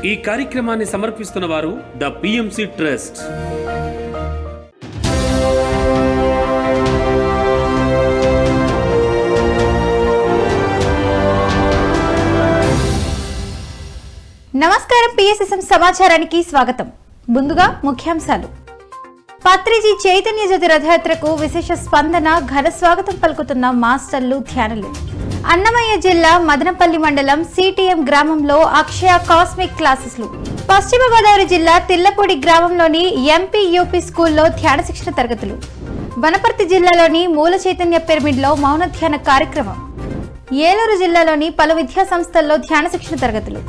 ఈ కార్యక్రమాన్ని సమర్పిస్తున్న వారు ద పిఎంసి ట్రస్ట్. నమస్కారం. పిఎస్ఎస్ఎం సమాచారానికి స్వాగతం. ముందుగా ముఖ్యాంశాలు. పత్రిజీ చైతన్య జ్యోతి రథయాత్రకు విశేష స్పందన, ఘన స్వాగతం పలుకుతున్న మాస్టర్లు, ధ్యానులు. అన్నమయ్య జిల్లా మదనపల్లి మండలం సిటిఎం గ్రామంలో అక్షయ కాస్మిక్ క్లాసెస్లు. పశ్చిమ గోదావరి జిల్లా తిల్లపూడి గ్రామంలోని ఎంపీ యూపీ స్కూల్లో ధ్యాన శిక్షణ తరగతులు. వనపర్తి జిల్లాలోని మూల చైతన్య పిరమిడ్లో మౌన ధ్యాన కార్యక్రమం. ఏలూరు జిల్లాలోని పలు విద్యా సంస్థల్లో ధ్యాన శిక్షణ తరగతులు.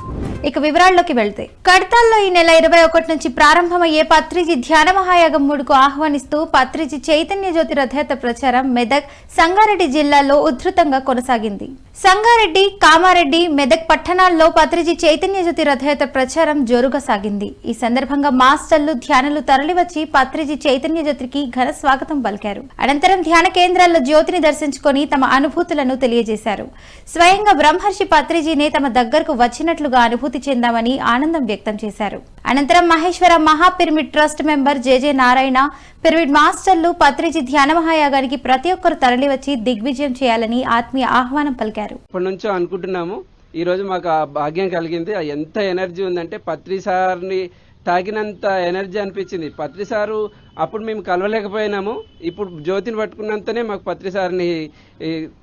ఇక వివరాల్లోకి వెళ్తే, కడతాల్లో ఈ నెల 21 నుంచి ప్రారంభమయ్యే పత్రిజీ ధ్యాన మహాయాగం 3కు ఆహ్వానిస్తూ పత్రిజీ చైతన్య జ్యోతి రథయాత్ర ప్రచారం మెదక్, సంగారెడ్డి జిల్లాల్లో ఉధృతంగా కొనసాగింది. సంగారెడ్డి, కామారెడ్డి, మెదక్ పట్టణాల్లో పత్రిజీ చైతన్య జ్యోతి రథయాత్ర ప్రచారం జోరుగా సాగింది. ఈ సందర్భంగా మాస్టర్లు, ధ్యానులు తరలివచ్చి పత్రిజీ చైతన్య జ్యోతికి ఘన స్వాగతం పలికారు. అనంతరం ధ్యాన కేంద్రాల్లో జ్యోతిని దర్శించుకొని తమ అనుభూతులను తెలియజేశారు. స్వయంగా బ్రహ్మర్షి పత్రిజీనే తమ దగ్గరకు వచ్చినట్లుగా అనుభూతి చెందామని ఆనందం వ్యక్తం చేశారు. అనంతరం మహేశ్వర మహా pyramid trust member జెజె Narayana, pyramid మాస్టర్లు పత్రిజీ ధ్యాన మహాయాగానికి ప్రతి ఒక్కరు తరలివచ్చి దిగ్విజయం చేయాలని ఆత్మీయ ఆహ్వానం పలికారు. ఇప్పటి నుంచో అనుకుంటున్నాము, ఈ రోజు మాకు ఆ భాగ్యం కలిగింది. ఎంత ఎనర్జీ ఉందంటే పత్రి సార్ని తాకినంత ఎనర్జీ అనిపించింది. పత్రి సారు అప్పుడు మేము కలవలేకపోయినాము, ఇప్పుడు జ్యోతిని పట్టుకున్నంతనే మాకు పత్రి సార్ని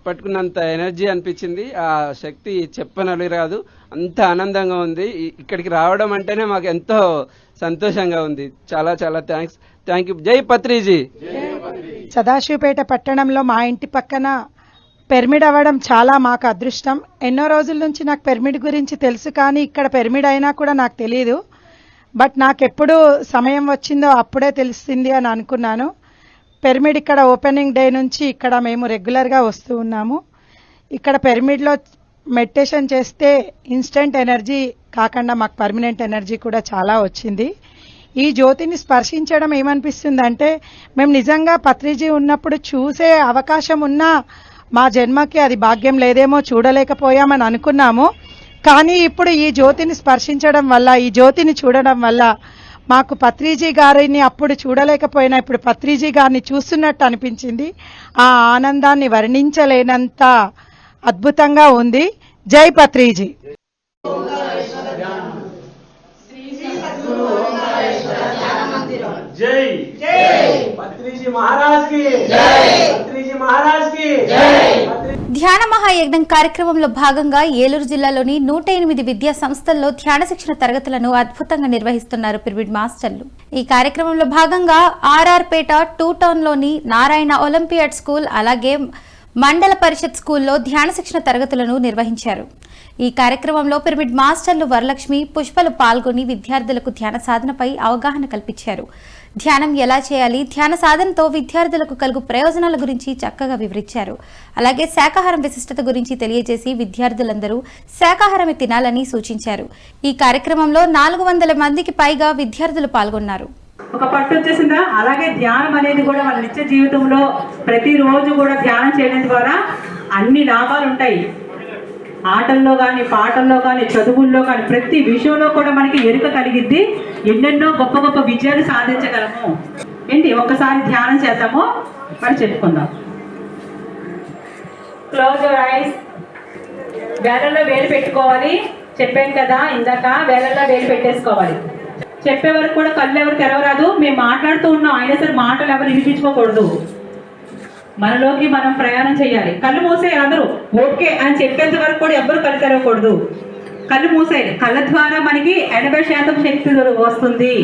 పట్టుకున్నంత ఎనర్జీ అనిపించింది. ఆ శక్తి చెప్పనలి రాదు, అంత ఆనందంగా ఉంది. ఇక్కడికి రావడం అంటేనే మాకు ఎంతో సంతోషంగా ఉంది. చాలా చాలా థ్యాంక్ యూ. జై పత్రిజీ. సదాశివపేట పట్టణంలో మా ఇంటి పక్కన పిరమిడ్ అవ్వడం చాలా మాకు అదృష్టం. ఎన్నో రోజుల నుంచి నాకు పిరమిడ్ గురించి తెలుసు, కానీ ఇక్కడ పిరమిడ్ అయినా కూడా నాకు తెలియదు. బట్ నాకు ఎప్పుడు సమయం వచ్చిందో అప్పుడే తెలిసింది అని అనుకున్నాను. పిరమిడ్ ఇక్కడ ఓపెనింగ్ డే నుంచి ఇక్కడ మేము రెగ్యులర్గా వస్తూ ఉన్నాము. ఇక్కడ పిరమిడ్లో మెడిటేషన్ చేస్తే ఇన్స్టెంట్ ఎనర్జీ కాకుండా మాకు పర్మనెంట్ ఎనర్జీ కూడా చాలా వచ్చింది. ఈ జ్యోతిని స్పర్శించడం ఏమనిపిస్తుందంటే, మేము నిజంగా పత్రిజీ ఉన్నప్పుడు చూసే అవకాశం ఉన్నా మా జన్మకి అది భాగ్యం లేదేమో, చూడలేకపోయామని అనుకున్నాము. కానీ ఇప్పుడు ఈ జ్యోతిని స్పర్శించడం వల్ల, ఈ జ్యోతిని చూడడం వల్ల మాకు పత్రిజీ గారిని అప్పుడు చూడలేకపోయినా ఇప్పుడు పత్రిజీ గారిని చూస్తున్నట్టు అనిపించింది. ఆ ఆనందాన్ని వర్ణించలేనంత అద్భుతంగా ఉంది. జై పత్రిజీ. జై జై పత్రిజీ మహారాజ్ కి జై, పత్రిజీ మహారాజ్ కి జై. ధ్యాన మహాయజ్ఞం కార్యక్రమంలో భాగంగా ఏలూరు జిల్లాలోని 108 విద్యా సంస్థల్లో ధ్యాన శిక్షణ తరగతులను అద్భుతంగా నిర్వహిస్తున్నారు పిరమిడ్ మాస్టర్లు. ఈ కార్యక్రమంలో భాగంగా ఆర్ఆర్పేట 2 టౌన్లోని నారాయణ ఒలింపియాడ్ స్కూల్, అలాగే మండల పరిషత్ స్కూల్లో ధ్యాన శిక్షణ తరగతులను నిర్వహించారు. ఈ కార్యక్రమంలో పిరమిడ్ మాస్టర్లు వరలక్ష్మి, పుష్పలు పాల్గొని విద్యార్థులకు ధ్యాన సాధనపై అవగాహన కల్పించారు. ధ్యానం ఎలా చేయాలి, ధ్యాన సాధనతో విద్యార్థులకు కలుగు ప్రయోజనాల గురించి చక్కగా వివరించారు. అలాగే శాకాహారం విశిష్టత గురించి తెలియజేసి విద్యార్థులందరూ శాకాహారమే తినాలని సూచించారు. ఈ కార్యక్రమంలో 400 మందికి పైగా విద్యార్థులు పాల్గొన్నారు. ఒక పట్టు వచ్చేసిందా. అలాగే ధ్యానం అనేది కూడా వాళ్ళ నిత్య జీవితంలో ప్రతిరోజు కూడా ధ్యానం చేయడం ద్వారా అన్ని లాభాలు ఉంటాయి. ఆటల్లో కానీ, పాటల్లో కానీ, చదువుల్లో కానీ, ప్రతి విషయంలో కూడా మనకి ఎరుక కలిగిద్ది. ఎన్నెన్నో గొప్ప గొప్ప విజయాలు సాధించగలము. ఏంటి, ఒక్కసారి ధ్యానం చేద్దాము, మరి చెప్పుకుందాం. Close your eyes. వేలల్లో వేలు పెట్టుకోవాలి. చెప్పాను కదా ఇందాక, వేలల్లో వేలు పెట్టేసుకోవాలి. చెప్పే వరకు కూడా కళ్ళు ఎవరు తెరవరాదు. మేము మాట్లాడుతూ ఉన్నాం, అయినా సరే మాటలు ఎవరు వినిపించుకోకూడదు. మనలోకి మనం ప్రయాణం చేయాలి. కళ్ళు మూసేయాలి అందరూ. ఓకే అని చెప్పేంత వరకు కూడా ఎవ్వరు కళ్ళు తెరవకూడదు. కళ్ళు మూసేయాలి. కళ్ళ ద్వారా మనకి 80% శక్తి వస్తుంది.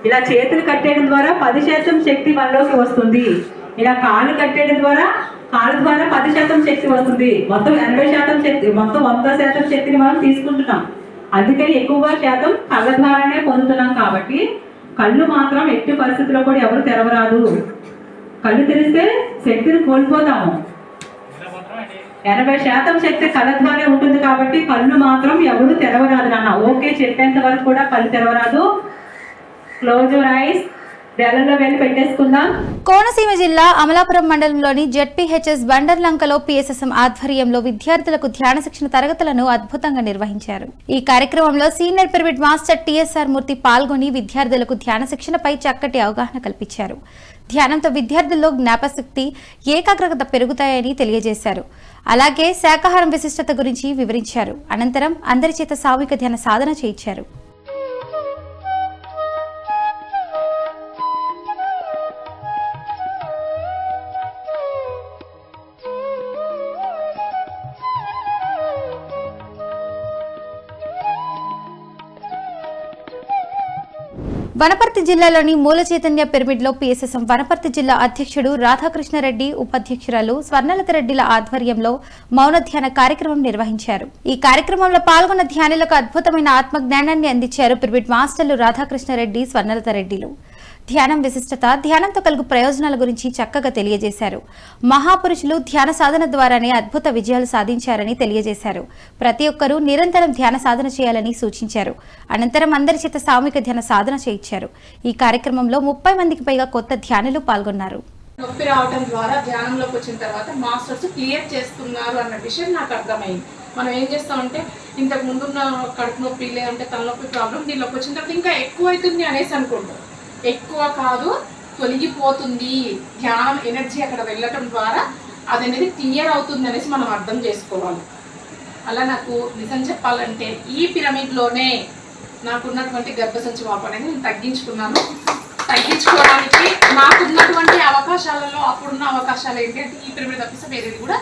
ఇలా చేతులు కట్టేయడం ద్వారా 10% శక్తి మనలోకి వస్తుంది. ఇలా కాళ్ళు కట్టేయడం ద్వారా కాళ్ళ ద్వారా 10% శక్తి వస్తుంది. మొత్తం 80% శక్తి, మొత్తం 100% శక్తిని మనం తీసుకుంటున్నాం. అందుకని ఎక్కువగా శాతం కళ్ళ ద్వారానే పొందుతున్నాం. కాబట్టి కళ్ళు మాత్రం ఎట్టి పరిస్థితుల్లో కూడా ఎవరు తెరవరాదు. కళ్ళు తెరిస్తే శక్తిని కోల్పోతాము. 80% శక్తి కళ్ళ ద్వారా ఉంటుంది. కాబట్టి కళ్ళు మాత్రం ఎవరు తెరవరాదు నాన్న. ఓకే చెప్పేంత వరకు కూడా కళ్ళు తెరవరాదు. Close your eyes. వేలల్లో వేలు పెట్టేసుకుందాం. కోనసీమ జిల్లా అమలాపురం మండలంలోని జెడ్పీహెచ్ఎస్ బండర్లంకలో పిఎస్ఎస్ఎం ఆధ్వర్యంలో విద్యార్థులకు ధ్యాన శిక్షణ తరగతులను అద్భుతంగా నిర్వహించారు. ఈ కార్యక్రమంలో సీనియర్ పిరమిడ్ మాస్టర్ టిఎస్ఆర్ మూర్తి పాల్గొని విద్యార్థులకు ధ్యాన శిక్షణపై చక్కటి అవగాహన కల్పించారు. ధ్యానంతో విద్యార్థుల్లో జ్ఞాపశక్తి, ఏకాగ్రత పెరుగుతాయని తెలియజేశారు. అలాగే శాకాహారం విశిష్టత గురించి వివరించారు. అనంతరం అందరి చేత సామూహిక ధ్యాన సాధన చేయించారు. వనపర్తి జిల్లాలోని మూల చైతన్య పిరమిడ్లో పిఎస్ఎస్ఎం వనపర్తి జిల్లా అధ్యక్షుడు రాధాకృష్ణారెడ్డి, ఉపాధ్యక్షురాలు స్వర్ణలత రెడ్డిల ఆధ్వర్యంలో మౌన ధ్యాన కార్యక్రమం నిర్వహించారు. ఈ కార్యక్రమంలో పాల్గొన్న ధ్యానులకు అద్భుతమైన ఆత్మ జ్ఞానాన్ని అందించారు పిరమిడ్ మాస్టర్లు రాధాకృష్ణారెడ్డి, స్వర్ణలత రెడ్డిలు. ధ్యానం విశిష్టత, ధ్యానంతో కలుగు ప్రయోజనాల గురించి చక్కగా తెలియజేశారు. మహాపురుషులు ధ్యాన సాధన ద్వారానే అద్భుత విజయాలు సాధించారని తెలియజేశారు. ప్రతి ఒక్కరూ నిరంతరం ధ్యాన సాధన చేయాలని సూచించారు. అనంతరం అందరి చేత సామూహిక ధ్యాన సాధన చేయించారు. ఈ కార్యక్రమంలో 30 మందికి పైగా కొత్త ధ్యానులు పాల్గొన్నారు. నొప్పి రావడం ద్వారా ధ్యానంలోకి వచ్చిన తర్వాత మాస్టర్స్ క్లియర్ చేస్తున్నారు అన్న విషయం నాకు అర్థమైంది. మనం ఏం చేస్తామంటే ఇంతకు ముందున్న కడుపు నొప్పి లేదంటే తలనొప్పి ప్రాబ్లం దీనిలోకి వచ్చిన తర్వాత ఇంకా ఎక్కువ అవుతుంది అనేసి అనుకుంటాం. ఎక్కువ కాదు, తొలగిపోతుంది. ధ్యానం ఎనర్జీ అక్కడ వెళ్ళటం ద్వారా అది అనేది క్లియర్ అవుతుంది అనేసి మనం అర్థం చేసుకోవాలి. అలా నాకు నిజం చెప్పాలంటే ఈ పిరమిడ్లోనే నాకున్నటువంటి గర్భసంచి వాపు అనేది నేను తగ్గించుకున్నాను. తగ్గించుకోవడానికి నాకున్నటువంటి అవకాశాలలో అప్పుడున్న అవకాశాలు ఏంటి అంటే ఈ పిరమిడ్ తప్పిస్తే వేరేది కూడా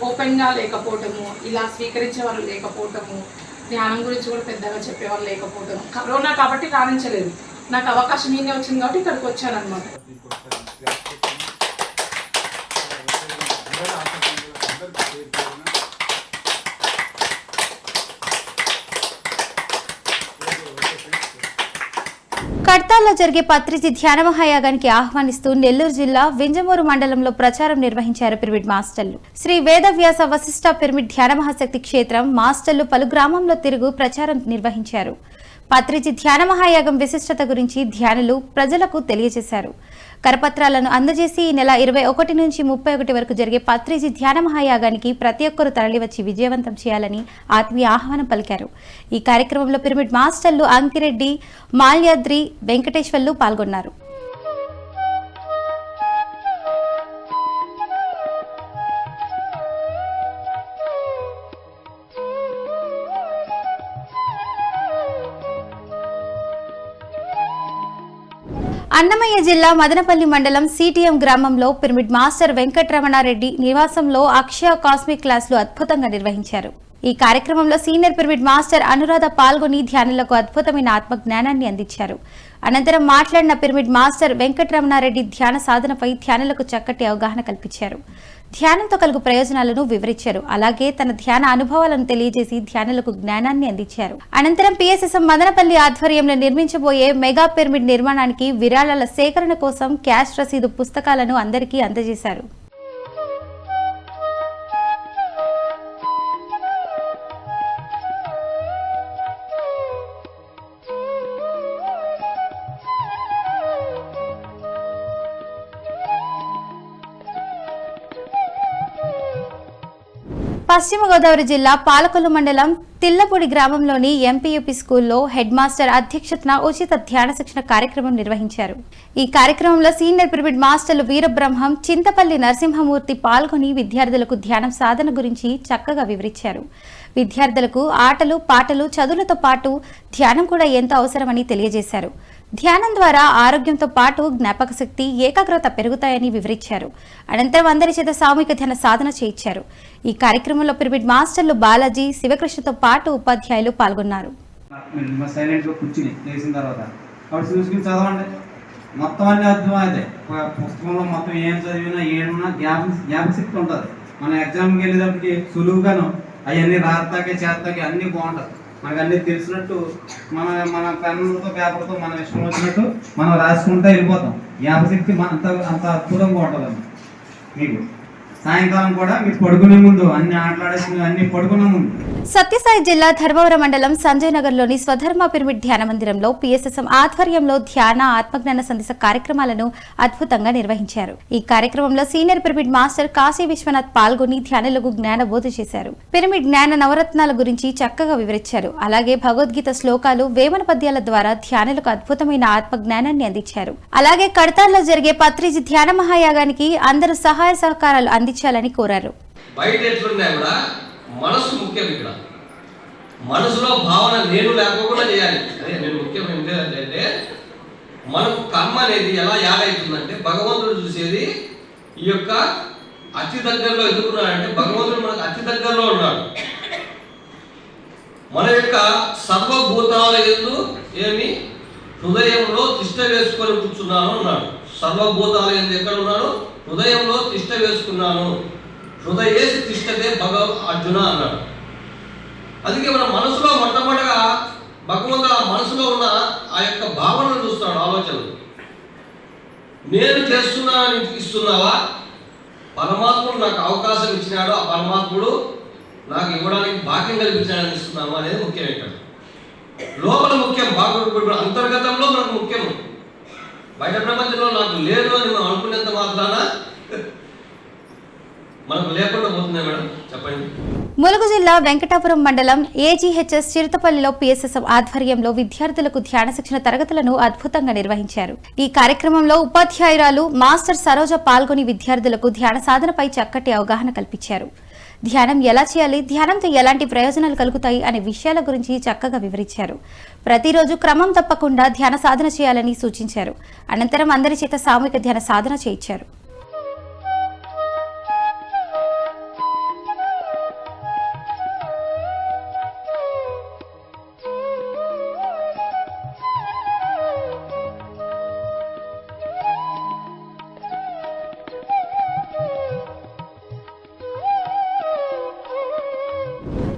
ఓపెన్గా లేకపోవటము, ఇలా స్వీకరించే వాళ్ళు లేకపోవటము, ధ్యానం గురించి కూడా పెద్దగా చెప్పేవాళ్ళు లేకపోవటము. కరోనా కాబట్టి రాణించలేదు. నాకు అవకాశం ఈయనే వచ్చింది కాబట్టి ఇక్కడికి వచ్చాను అనమాట. కడ్తాల్లో జరిగే పత్రిజీ ధ్యాన మహాయాగానికి ఆహ్వానిస్తూ నెల్లూరు జిల్లా వింజమూరు మండలంలో ప్రచారం నిర్వహించారు పిరమిడ్ మాస్టర్లు. శ్రీ వేదవ్యాస వశిష్ఠ పిరమిడ్ ధ్యాన మహాశక్తి క్షేత్రం మాస్టర్లు పలు గ్రామంలో తిరుగు ప్రచారం నిర్వహించారు. పత్రిజీ ధ్యాన మహాయాగం విశిష్టత గురించి ధ్యానులు ప్రజలకు తెలియజేశారు. కరపత్రాలను అందజేసి ఈ నెల 21 నుంచి 31 వరకు జరిగే పత్రిజీ ధ్యాన మహాయాగానికి ప్రతి ఒక్కరూ తరలివచ్చి విజయవంతం చేయాలని ఆత్మీయ ఆహ్వానం పలికారు. ఈ కార్యక్రమంలో పిరమిడ్ మాస్టర్లు అంకిరెడ్డి, మాల్యాద్రి, వెంకటేశ్వర్లు పాల్గొన్నారు. అన్నమయ్య జిల్లా మదనపల్లి మండలం సిటిఎం గ్రామంలో పిరమిడ్ మాస్టర్ వెంకటరమణారెడ్డి నివాసంలో అక్షయ కాస్మిక్ క్లాసులు అద్భుతంగా నిర్వహించారు. ఈ కార్యక్రమంలో సీనియర్ పిరమిడ్ మాస్టర్ అనురాధ పాల్గొని ధ్యానులకు అద్భుతమైన ఆత్మ జ్ఞానాన్ని అందించారు. అనంతరం మాట్లాడిన పిరమిడ్ మాస్టర్ వెంకటరమణారెడ్డి ధ్యాన సాధనపై ధ్యానులకు చక్కటి అవగాహన కల్పించారు. ధ్యానంతో కలుగు ప్రయోజనాలను వివరించారు. అలాగే తన ధ్యాన అనుభవాలను తెలియజేసి ధ్యానులకు జ్ఞానాన్ని అందించారు. అనంతరం పిఎస్ఎస్ఎం మదనపల్లి ఆధ్వర్యంలో నిర్మించబోయే మెగా పిరమిడ్ నిర్మాణానికి విరాళాల సేకరణ కోసం క్యాష్ రసీదు పుస్తకాలను అందరికీ అందజేశారు. పశ్చిమ గోదావరి జిల్లా పాలకొల్లు మండలం తిల్లపూడి గ్రామంలోని ఎంపీయూపీ స్కూల్లో హెడ్ మాస్టర్ అధ్యక్షతన ఉచిత ధ్యాన శిక్షణ కార్యక్రమం నిర్వహించారు. ఈ కార్యక్రమంలో సీనియర్ పిరమిడ్ మాస్టర్లు వీరబ్రహ్మం, చింతపల్లి నరసింహమూర్తి పాల్గొని విద్యార్థులకు ధ్యానం సాధన గురించి చక్కగా వివరించారు. విద్యార్థులకు ఆటలు, పాటలు, చదువులతో పాటు ధ్యానం కూడా ఎంతో అవసరమని తెలియజేశారు. ధ్యానం ద్వారా ఆరోగ్యంతో పాటు జ్ఞాపక శక్తి, ఏకాగ్రత పెరుగుతాయని వివరించారు. అనంతరం అందరి చేత సామూహిక ధ్యాన సాధన చేయించారు. ఈ కార్యక్రమంలో పిరమిడ్ మాస్టర్లు బాలాజీ, శివకృష్ణతో పాటు ఉపాధ్యాయులు పాల్గొన్నారు. మొత్తం అన్ని అర్థమైతే పుస్తకంలో మొత్తం ఏం చదివినా ఏమన్నా జ్ఞాపశక్తి ఉంటుంది. మన ఎగ్జామ్కి వెళ్ళేటప్పటికి సులువుగాను అవన్నీ రాస్తాకే చేస్తాకే అన్నీ బాగుంటుంది. మనకు అన్నీ తెలిసినట్టు మన పెన్నులతో పేపర్తో మన ఇష్టం వచ్చినట్టు మనం రాసుకుంటూ వెళ్ళిపోతాం. జ్ఞాపశక్తి అంత అద్భుతంగా ఉంటుందండి. మీకు సాయంకాలం కూడా మీరు పడుకునే ముందు అన్ని ఆటలాడేసినవి అన్ని పడుకునే ముందు. సత్యసాయి జిల్లా ధర్మవరం మండలం సంజయ్ నగర్ లోని స్వధర్మ పిరమిడ్ ధ్యాన మందిరంలో పిఎస్ఎస్ఎం ఆధ్వర్యంలో ధ్యాన ఆత్మజ్ఞాన సందేశ కార్యక్రమాలను అద్భుతంగా నిర్వహించారు. ఈ కార్యక్రమంలో senior pyramid master Kashi Vishwanath పాల్గొని ధ్యానులకు జ్ఞాన బోధ చేశారు. పిరమిడ్ జ్ఞాన నవరత్నాల గురించి చక్కగా వివరించారు. అలాగే భగవద్గీత శ్లోకాలు, వేమన పద్యాల ద్వారా ధ్యానులకు అద్భుతమైన ఆత్మ జ్ఞానాన్ని అందించారు. అలాగే కడతాల్లో జరిగే పత్రిజీ ధ్యాన మహాయాగానికి అందరూ సహాయ సహకారాలు అందించాలని కోరారు. బయట ఎట్లున్నా కూడా మనసు ముఖ్యం. ఇక్కడ మనసులో భావన నేను లేకపోకుండా చేయాలి. అదే నేను ముఖ్యం ఏంటంటే మనకు కర్మ అనేది ఎలా యాగవుతుందంటే భగవంతుడు చూసేది ఈ యొక్క అతి దగ్గరలో ఎదుర్కొన్నాడంటే భగవంతుడు మనకు అతి దగ్గరలో ఉన్నాడు. మన యొక్క సర్వభూతాల యందు ఏమి హృదయంలో తిష్ట వేసుకొని కూర్చున్నాను అన్నాడు. సర్వభూతాల యందు ఎక్కడ ఉన్నాను? హృదయంలో తిష్ట వేసుకున్నాను. హృదయేసి తిష్టతే అర్జున అన్నాడు. అందుకే మన మనసులో మొట్టమొదటిగా భగవంతుడు ఆ మనసులో ఉన్న ఆ యొక్క భావనను చూస్తున్నాడు, ఆలోచనలు. నేను చేస్తున్నానని ఇస్తున్నావా? పరమాత్ముడు నాకు అవకాశం ఇచ్చినాడు, ఆ పరమాత్ముడు నాకు ఇవ్వడానికి భాగ్యం కల్పించాడని ఇస్తున్నాము అనేది ముఖ్యం. ఇక్కడ లోపల ముఖ్యం, భాగవతుడు అంతర్గతంలో మనకు ముఖ్యం. బయట ప్రపంచంలో నాకు లేదు అని మనం అనుకునేంత మాత్రాన మనకు లేకుండా పోతుందా మేడం? చెప్పండి. ములుగు జిల్లా వెంకటాపురం మండలం ఏజీహెచ్ఎస్ చిరుతపల్లిలో పిఎస్ఎస్ఎం ఆధ్వర్యంలో విద్యార్థులకు ధ్యాన శిక్షణ తరగతులను అద్భుతంగా నిర్వహించారు. ఈ కార్యక్రమంలో ఉపాధ్యాయురాలు మాస్టర్ సరోజ పాల్గొని విద్యార్థులకు ధ్యాన సాధనపై చక్కటి అవగాహన కల్పించారు. ధ్యానం ఎలా చేయాలి, ధ్యానంతో ఎలాంటి ప్రయోజనాలు కలుగుతాయి అనే విషయాల గురించి చక్కగా వివరించారు. ప్రతిరోజు క్రమం తప్పకుండా ధ్యాన సాధన చేయాలని సూచించారు. అనంతరం అందరి చేత సామూహిక ధ్యాన సాధన చేయించారు.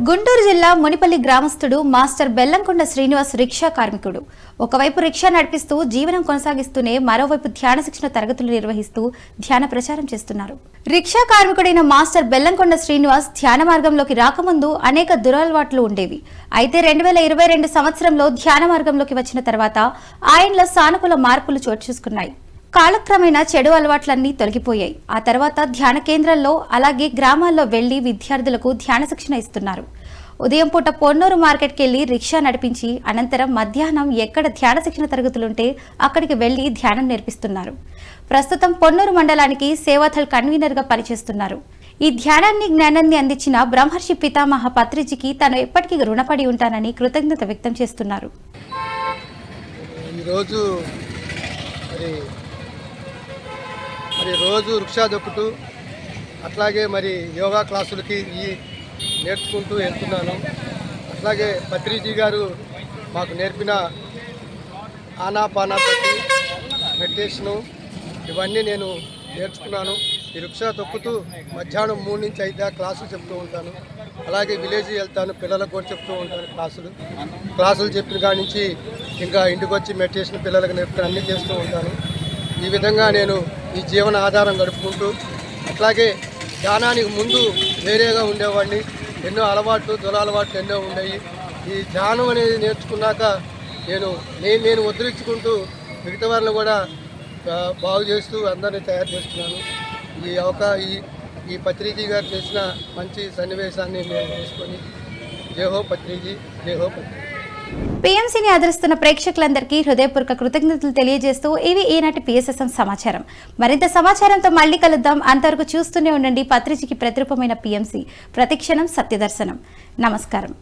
గుంటూరు జిల్లా మునిపల్లి గ్రామస్తుడు మాస్టర్ బెల్లంకొండ శ్రీనివాస్ రిక్షా కార్మికుడు. ఒకవైపు రిక్షా నడిపిస్తూ జీవనం కొనసాగిస్తూనే మరోవైపు ధ్యాన శిక్షణ తరగతులు నిర్వహిస్తూ ధ్యాన ప్రచారం చేస్తున్నారు. రిక్షా కార్మికుడైన మాస్టర్ బెల్లంకొండ శ్రీనివాస్ ధ్యాన మార్గంలోకి రాకముందు అనేక దురలవాట్లు ఉండేవి. అయితే 2022 సంవత్సరంలో ధ్యాన మార్గంలోకి వచ్చిన తర్వాత ఆయనలో సానుకూల మార్పులు చోటు చేసుకున్నాయి. కాలక్రమేణా చెడు అలవాట్లన్నీ తొలగిపోయాయి. ఆ తర్వాత ధ్యాన కేంద్రాల్లో అలాగే గ్రామాల్లో వెళ్లి విద్యార్థులకు ధ్యాన శిక్షణ ఇస్తున్నారు. ఉదయం పూట పొన్నూరు మార్కెట్కి వెళ్లి రిక్షా నడిపించి అనంతరం మధ్యాహ్నం ఎక్కడ ధ్యాన శిక్షణ తరగతులుంటే అక్కడికి వెళ్లి ధ్యానం నేర్పిస్తున్నారు. ప్రస్తుతం పొన్నూరు మండలానికి సేవాథల్ కన్వీనర్గా పనిచేస్తున్నారు. ఈ ధ్యానాన్ని జ్ఞానాన్ని అందించిన బ్రహ్మర్షి పితామహ పత్రిజీకి తాను ఎప్పటికీ రుణపడి ఉంటానని కృతజ్ఞత వ్యక్తం చేస్తున్నారు. మరి రోజు రిక్షా దొక్కుతూ అట్లాగే మరి యోగా క్లాసులకి నేర్చుకుంటూ వెళ్తున్నాను. అట్లాగే పత్రిజీ గారు మాకు నేర్పిన ఆనాపానాసతి, మెడిటేషను ఇవన్నీ నేను నేర్చుకున్నాను. ఈ రిక్షా తొక్కుతూ మధ్యాహ్నం 3 నుంచి 5 దాకా క్లాసులు చెప్తూ ఉంటాను. అలాగే విలేజ్ వెళ్తాను, పిల్లలకు కూడా చెప్తూ ఉంటాను క్లాసులు చెప్పిన కాడి నుంచి ఇంకా ఇంటికి వచ్చి మెడిటేషన్ పిల్లలకు నేర్పుతాను, అన్నీ చేస్తూ ఉంటాను. ఈ విధంగా నేను ఈ జీవన ఆధారం గడుపుకుంటూ అట్లాగే ధ్యానానికి ముందు వేరేగా ఉండేవాడిని. ఎన్నో దురలవాట్లు ఎన్నో ఉండేవి. ఈ ధ్యానం అనేది నేర్చుకున్నాక నేను ఉద్ధరించుకుంటూ మిగతా వాళ్ళని కూడా బాగు చేస్తూ అందరినీ తయారు చేస్తున్నాను. ఈ పత్రిజీ గారు చేసిన మంచి సన్నివేశాన్ని మేము తీసుకొని జై హో పత్రిజీ, జై హో పత్రిజీ. పీఎంసీని ఆదరిస్తున్న ప్రేక్షకులందరికీ హృదయపూర్వక కృతజ్ఞతలు తెలియజేస్తూ ఇవి ఈనాటి పిఎస్ఎస్ఎం సమాచారం. మరింత సమాచారంతో మళ్లీ కలుద్దాం. అంతవరకు చూస్తూనే ఉండండి పత్రిజీకి ప్రతిరూపమైన పీఎంసీ, ప్రతిక్షణం సత్యదర్శనం. నమస్కారం.